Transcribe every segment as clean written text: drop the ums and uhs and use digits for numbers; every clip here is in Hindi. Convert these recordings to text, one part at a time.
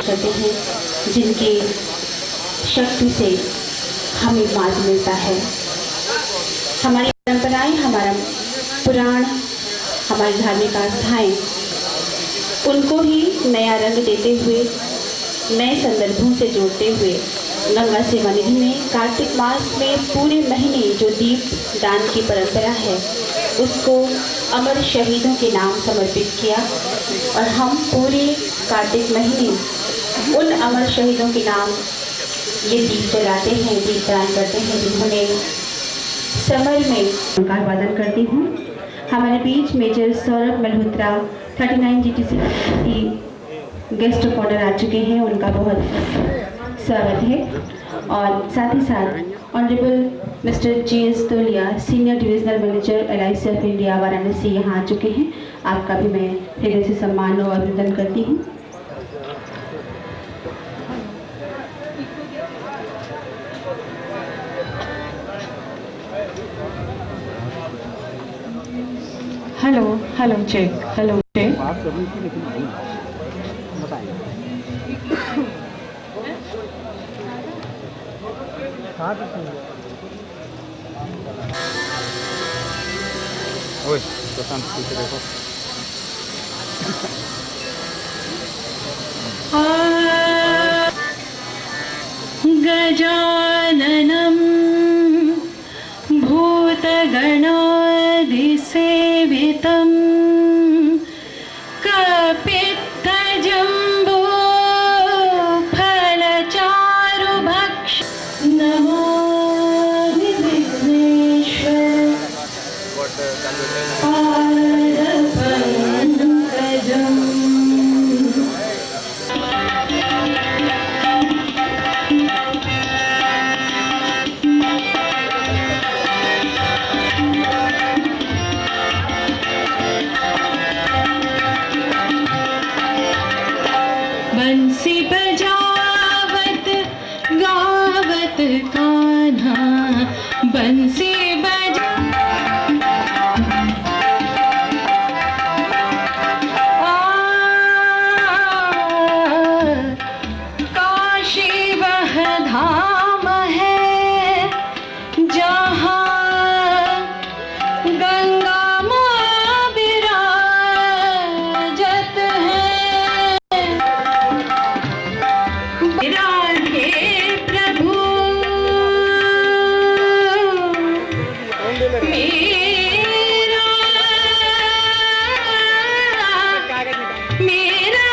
करते हैं, जिनकी शक्ति से हमें मार्ग मिलता है। हमारी परंपराएं, हमारा पुराण, हमारी धार्मिक आस्थाएं, उनको ही नया रंग देते हुए, नए संदर्भों से जोड़ते हुए गंगा सेवा निधि ने कार्तिक मास में पूरे महीने जो दीप दान की परंपरा है उसको अमर शहीदों के नाम समर्पित किया। और हम पूरे कार्तिक महीने उन अमर शहीदों के नाम ये दीप जलाते हैं, दीप दान करते हैं, जिन्होंने समर में कार वादन करती हूँ। हमारे बीच मेजर सौरभ मल्होत्रा 39 GTC की गेस्ट ऑफ ऑनर आ चुके हैं, उनका बहुत स्वागत है। और साथ ही साथ ऑनरेबल मिस्टर GS तोलिया, senior divisional manager LIC of India Varanasi यहाँ आ चुके हैं। आपका भी मैं हृदय से सम्मान और अभिनंदन करती हूँ। Hello hello check, hello check. ओए प्रशांत पीछे देखो। गजाननं भूतगणादिसेवितं कपित्थजम्बो फलचारुभक्ष नमामि विघ्नेश्वर पादपङ्कजम्। बंसी बजावत गावत कान्हा, बंसी बजा काशी वह धाम है जहाँ गंगा माँ विराजत है। राधे प्रभु मेरा मेरा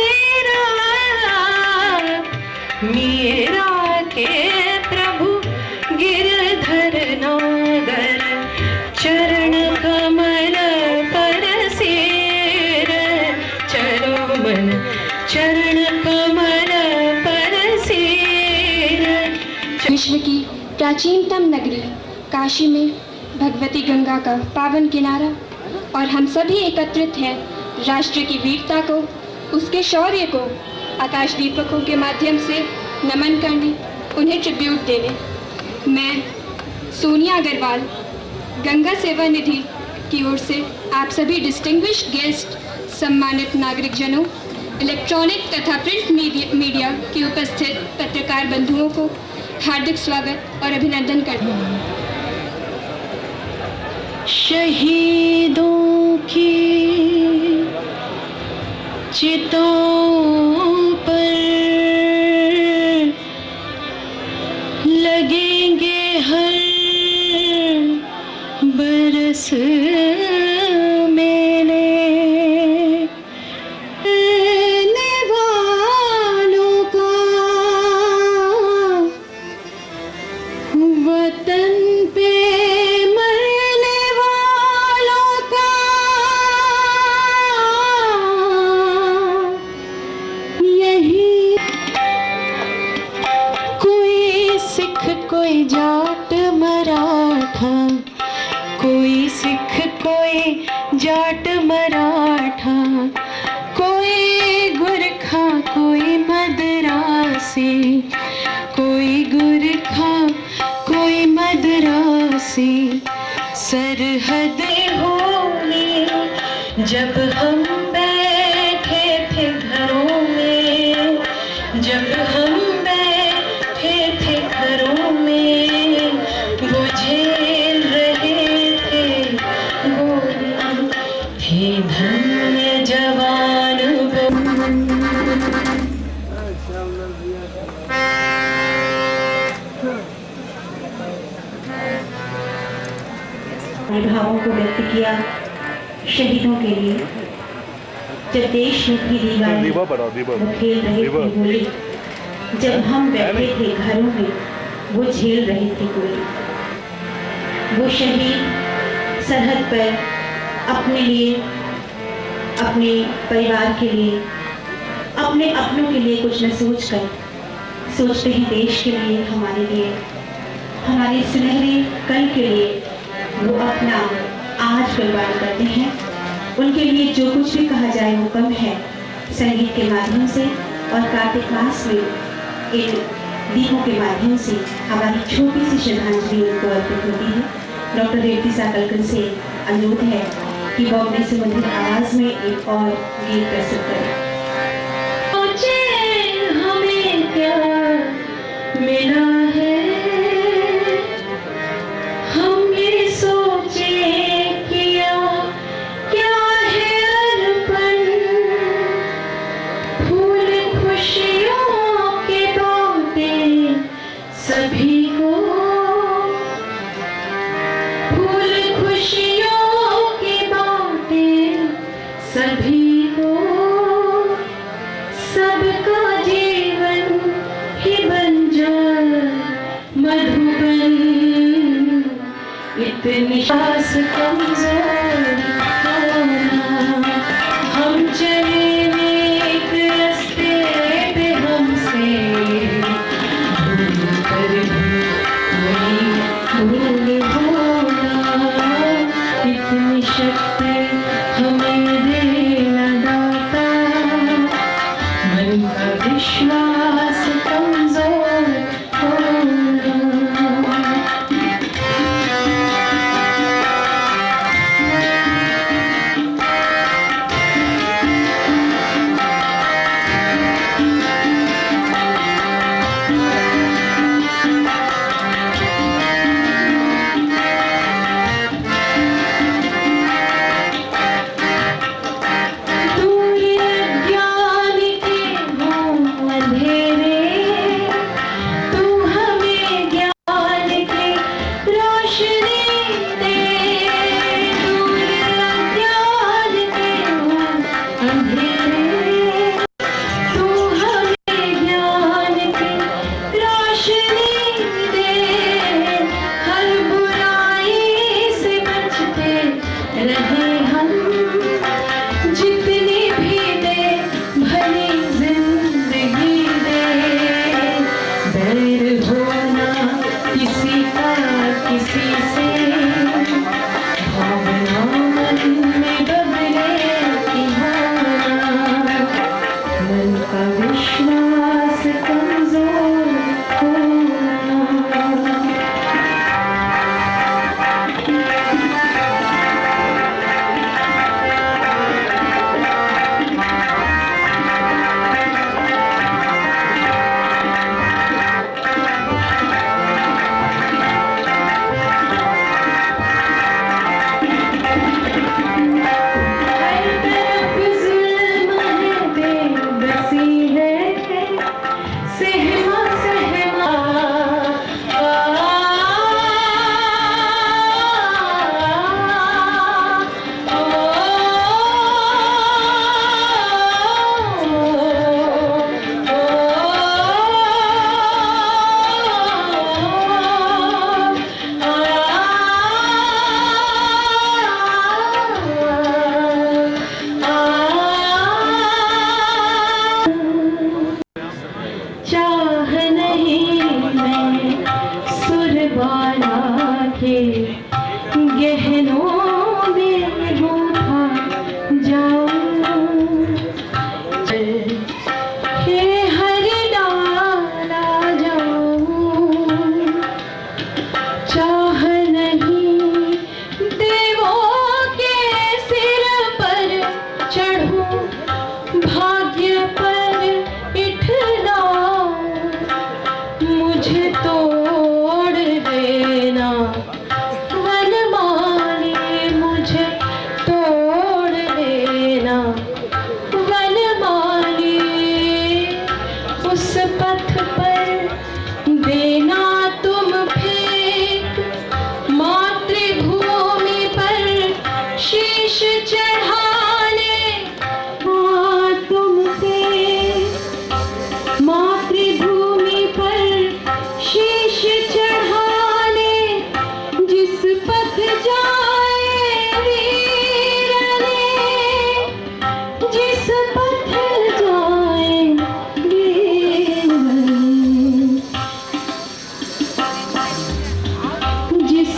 मेरा मेरा के प्रभु गिरधर नागर चरण कमल परसेर चरो मन चरण कमल परसेर। विश्व की प्राचीनतम नगरी काशी में भगवती गंगा का पावन किनारा, और हम सभी एकत्रित हैं राष्ट्र की वीरता को, उसके शौर्य को आकाश दीपकों के माध्यम से नमन करने, उन्हें ट्रिब्यूट देने। मैं सोनिया अग्रवाल गंगा सेवा निधि की ओर से आप सभी डिस्टिंग्विश्ड गेस्ट, सम्मानित नागरिकजनों, इलेक्ट्रॉनिक तथा प्रिंट मीडिया के उपस्थित पत्रकार बंधुओं को हार्दिक स्वागत और अभिनंदन करती हूँ। शहीदों की चितों पर लगेंगे हर बरस मेले, मरने वालों का वतन पे मरने वालों का यही, कोई सिख कोई जाट मराठा, कोई सिख कोई जाट मराठा, कोई गुरखा कोई मद्रासी, कोई गुरखा कोई मद्रासी। सरहदें होंगी जब हम बैठे अपने भावों को व्यक्त किया शहीदों के लिए। जब देश में थी दीवारें वो खेल रहे थे होली, जब हम बैठे थे घरों में वो झेल रहे थे गोली। वो शहीद सरहद पर अपने लिए, अपने परिवार के लिए, अपने अपनों के लिए कुछ न सोचकर सोचते हैं देश के लिए, हमारे लिए, हमारे सुनहरे कल के लिए वो अपना आज कुर्बान करते हैं। उनके लिए जो कुछ भी कहा जाए वो कम है। संगीत के माध्यम से और कार्तिक मास में इन दीपों के माध्यम से हमारी छोटी सी श्रद्धांजलि उनको अर्पित होती है। डॉक्टर रेवती साकलकर से अनुरोध है कि वो अपने सुमधुर आवाज में एक और गीत प्रस्तुत करें। हमें क्या मिला है, हम ये सोचे किया क्या है अर्पण, फूल खुशियों के बांटे सभी को, फूल खुशियों के बांटे सभी को, सबका जीवन ही बन जाए मधुबन, इतनी सांस कमजोर होना, हम चले एक रास्ते पे हमसे भूल कर वही भूल होना, इतनी शक्ति हमें देना दाता, मन का विश्वास कमजोर होना।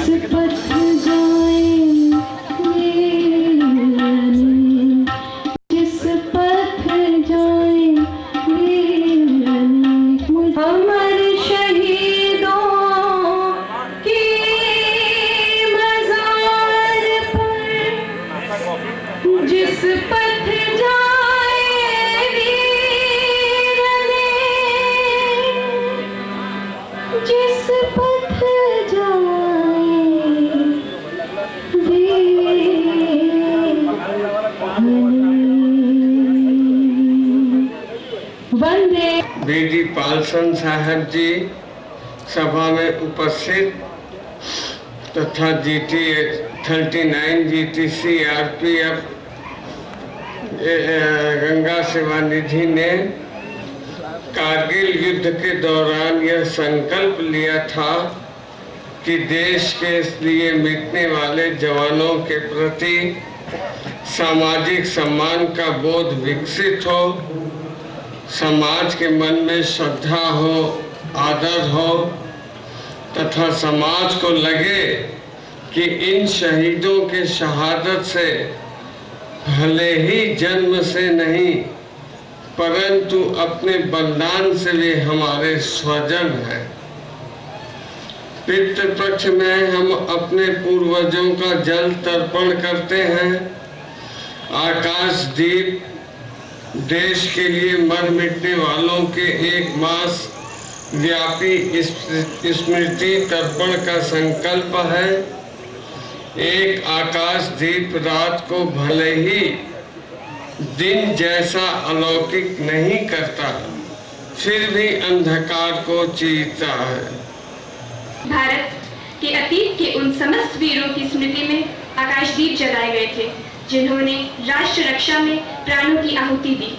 पथ जाएंगे जिस पथ जाएंगे हमारे शहीदों के मज़ार पर जिस पथ जाए वीर ने जिस पथ जाए वंदे। बीडी पालसन साहब जी, सभा में उपस्थित तथा GT 39 GTC RPF गंगा सेवा निधि ने कारगिल युद्ध के दौरान यह संकल्प लिया था कि देश के लिए मिटने वाले जवानों के प्रति सामाजिक सम्मान का बोध विकसित हो, समाज के मन में श्रद्धा हो, आदर हो तथा समाज को लगे कि इन शहीदों के शहादत से भले ही जन्म से नहीं परंतु अपने बलिदान से वे हमारे स्वजन हैं। पितृपक्ष में हम अपने पूर्वजों का जल तर्पण करते हैं। आकाशदीप देश के लिए मर मिटने वालों के 1 मास व्यापी स्मृति तर्पण का संकल्प है। एक आकाशदीप रात को भले ही दिन जैसा अलौकिक नहीं करता, फिर भी अंधकार को चीरता है। भारत के अतीत के उन समस्त वीरों की स्मृति में आकाशदीप जलाए गए थे जिन्होंने राष्ट्र रक्षा में प्राणों की आहुति दी।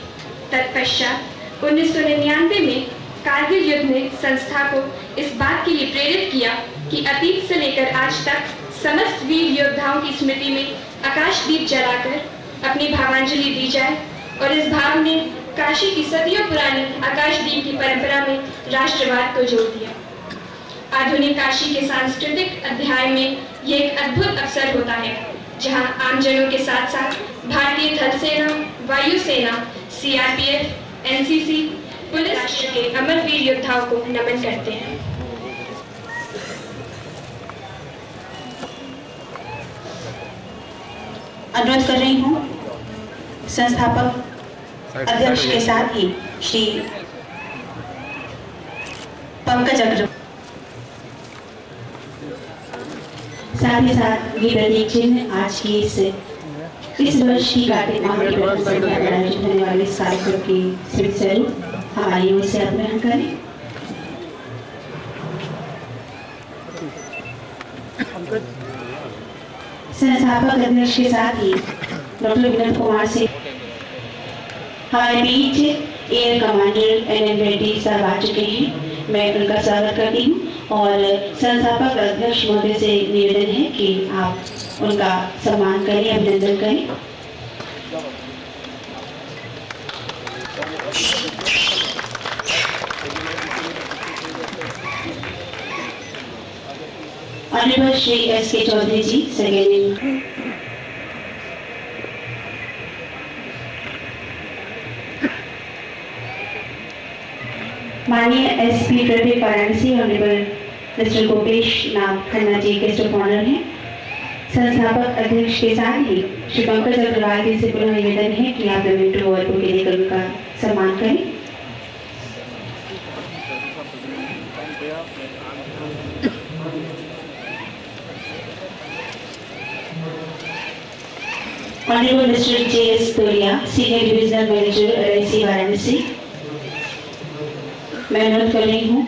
तत्पश्चात 1999 में कारगिल युद्ध ने संस्था को इस बात के लिए प्रेरित किया कि अतीत से लेकर आज तक समस्त वीर योद्धाओं की स्मृति में आकाशदीप जलाकर अपनी भावांजलि दी जाए और इस भाव ने काशी की सदियों पुरानी आकाशदीप की परंपरा में राष्ट्रवाद को जोड़ दिया। आधुनिक काशी के सांस्कृतिक अध्याय में ये एक अद्भुत अवसर होता है जहां आमजनों के साथ साथ भारतीय थल सेना, वायुसेना, CRPF, NCC, पुलिस राष्ट्र के अमर वीर योद्धाओं को नमन करते हैं। अनुरोध कर रही हूँ संस्थापक अध्यक्ष के साथ ही श्री पंकज अग्रवाल, साथ ही साथ ये प्रतीक चिन्ह आज की इस वर्ष की कार्तिक माह के प्रथम संध्या पर आयोजित होने वाले इस कार्यक्रम की स्मृति स्वरूप हमारी ओर से ग्रहण करें। संस्थापक अध्यक्ष के साथ ही डॉक्टर विनोद कुमार से हमारे बीच एयर कमांडर NM रेड्डी साहब आ चुके हैं। मैं उनका स्वागत करती हूँ और संस्थापक अध्यक्ष महोदय से निवेदन है कि आप उनका सम्मान करें, अभिनंदन करें। Honourable Shri SK Chaudhary ji, second. माननीय SP traffic Varanasi honourable mister Gopesh Nag Khanna ji guest of honour हैं। संस्थापक अध्यक्ष के साथ ही श्री पंकज अग्रवाल जी से पुनः निवेदन है कि आप मेमेंटो और बुके देकर उनका सम्मान करें। Honourable mister JS Toria, senior divisional manager LIC Varanasi. मैं अनुरोध कर रही हूँ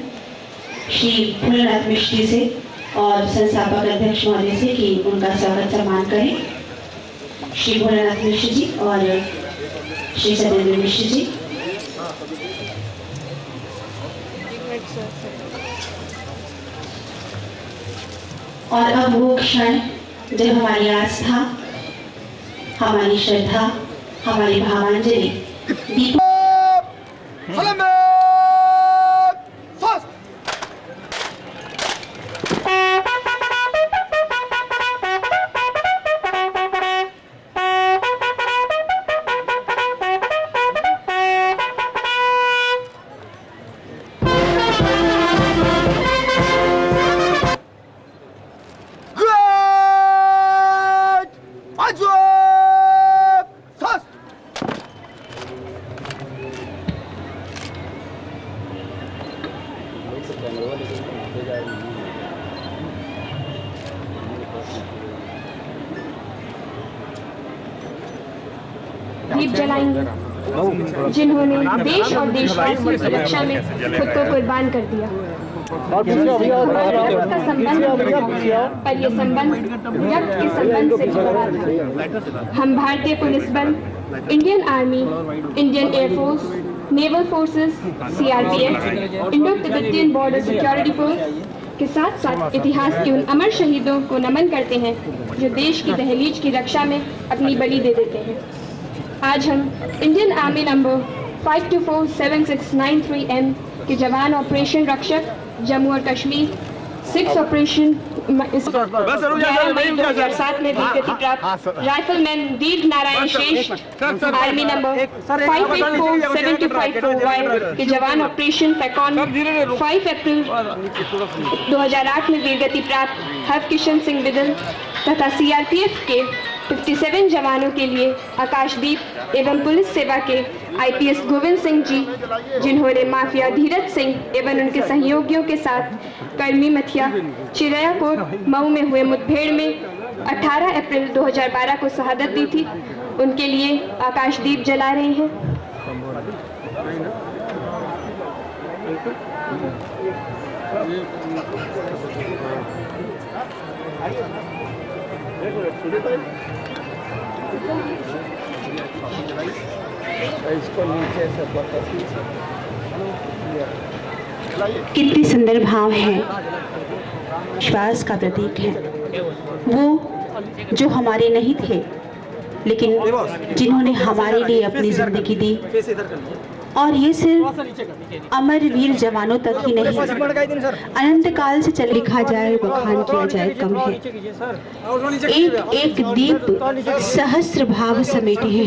श्री भोलेनाथ मिश्र जी से और संस्थापक अध्यक्ष महोदय से कि उनका स्वागत सम्मान करें। श्री भोलेनाथ मिश्र जी और श्री सत्येंद्र मिश्र जी। और अब वो क्षण जब हमारी आस्था, हमारी श्रद्धा, हमारी भावांजलि दीप जलाएंगे, जिन्होंने देश और देशवासियों की रक्षा में खुद को कुर्बान कर दिया। जिनसे हमारे रक्त का संबंध पर यह संबंध रक्त के संबंध से जुड़ा था। हम भारतीय पुलिस बल, Indian army, Indian air force, naval forces, CRPF, Indo Tibetan border security force के साथ साथ इतिहास के उन अमर शहीदों को नमन करते हैं जो देश की दहलीज की रक्षा में अपनी बलि दे देते हैं। आज हम इंडियन आर्मी नंबर 5247693M के जवान ऑपरेशन रक्षक जम्मू और कश्मीर 6 ऑपरेशन 2007 में वीरगति प्राप्त राइफलमैन दीप नारायण श्रेष्ठ आर्मी नंबर 584725 के जवान ऑपरेशन फैकॉन 5 अप्रैल 2008 में वीरगति प्राप्त हरकिशन सिंह बिदल तथा CRPF के 57 जवानों के लिए आकाशदीप एवं पुलिस सेवा के IPS गोविंद सिंह जी, जिन्होंने माफिया धीरज सिंह एवं उनके सहयोगियों के साथ कर्मी मथिया चिरैयाकोट मऊ में हुए मुठभेड़ में 18 अप्रैल 2012 को शहादत दी थी, उनके लिए आकाशदीप जला रहे हैं। कितने सुंदर भाव हैं, विश्वास का प्रतीक है। वो जो हमारे नहीं थे, लेकिन जिन्होंने हमारे लिए अपनी जिंदगी दी, और ये सिर्फ अमर वीर जवानों तक ही नहीं, अनंत काल से चल लिखा जाए बखान किया जाए कम है। एक एक दीप सहस्त्र भाव समेटे हैं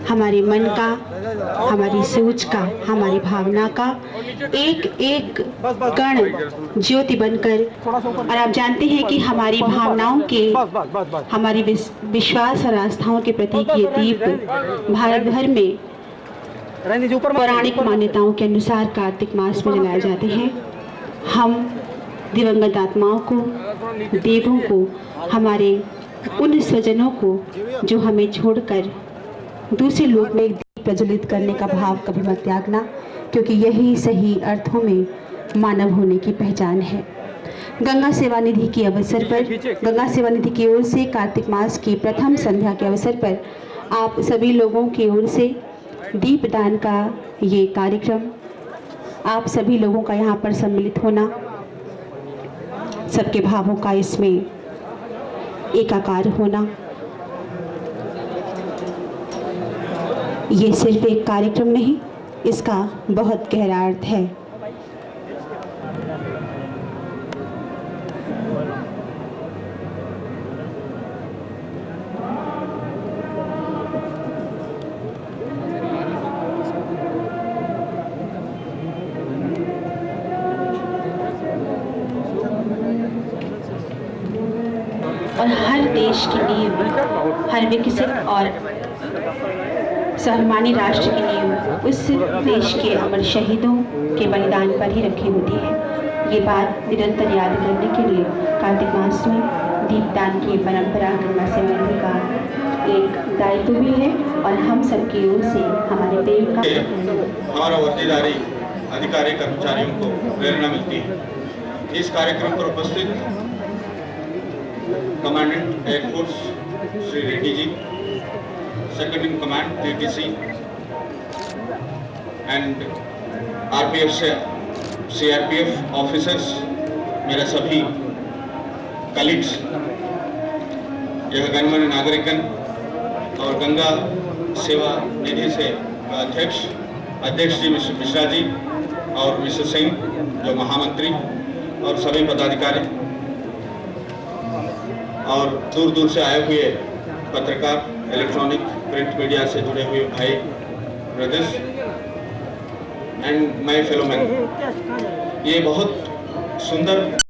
हमारे मन का, हमारी सोच का, हमारी भावना का एक एक कण ज्योति बनकर। और आप जानते हैं कि हमारी भावनाओं के, हमारी विश्वास और आस्थाओं के प्रतीक ये दीप भारत भर में पौराणिक मान्यताओं के अनुसार कार्तिक मास में जलाए जाते हैं। हम दिवंगत आत्माओं को, देवों को, हमारे उन स्वजनों को जो हमें छोड़कर दूसरे लोक में दीप प्रज्वलित करने का भाव कभी मत त्यागना, क्योंकि यही सही अर्थों में मानव होने की पहचान है। गंगा सेवा निधि के अवसर पर, गंगा सेवा निधि की ओर से कार्तिक मास की प्रथम संध्या के अवसर पर आप सभी लोगों की ओर से दीपदान का ये कार्यक्रम, आप सभी लोगों का यहाँ पर सम्मिलित होना, सबके भावों का इसमें एकाकार होना, ये सिर्फ एक कार्यक्रम नहीं, इसका बहुत गहरा अर्थ है। और हर देश की नींव, हर विकसित और स्वाभिमानी राष्ट्र की नींव उस देश के अमर शहीदों के बलिदान पर ही रखी होती है। ये बात निरंतर याद करने के लिए कार्तिक मास में दीपदान की परंपरा गंगा सेवा निधि का एक दायित्व भी है, और हम सबकी ओर से हमारे प्रेम का, हमारा वर्दीधारी अधिकारी कर्मचारियों को प्रेरणा मिलती है। इस कार्यक्रम पर उपस्थित commandant air force Shri Reddy ji, second in command TTC and RPF से CRPF ऑफिसर्स, मेरे सभी कलीग्स, यह गणमान्य नागरिकन और गंगा सेवा निधि से अध्यक्ष जी मिश्रा जी और मिस्टर सिंह जो महामंत्री, और सभी पदाधिकारी और दूर दूर से आए हुए पत्रकार, इलेक्ट्रॉनिक प्रिंट मीडिया से जुड़े हुए भाई brothers and my fellow man. ये बहुत सुंदर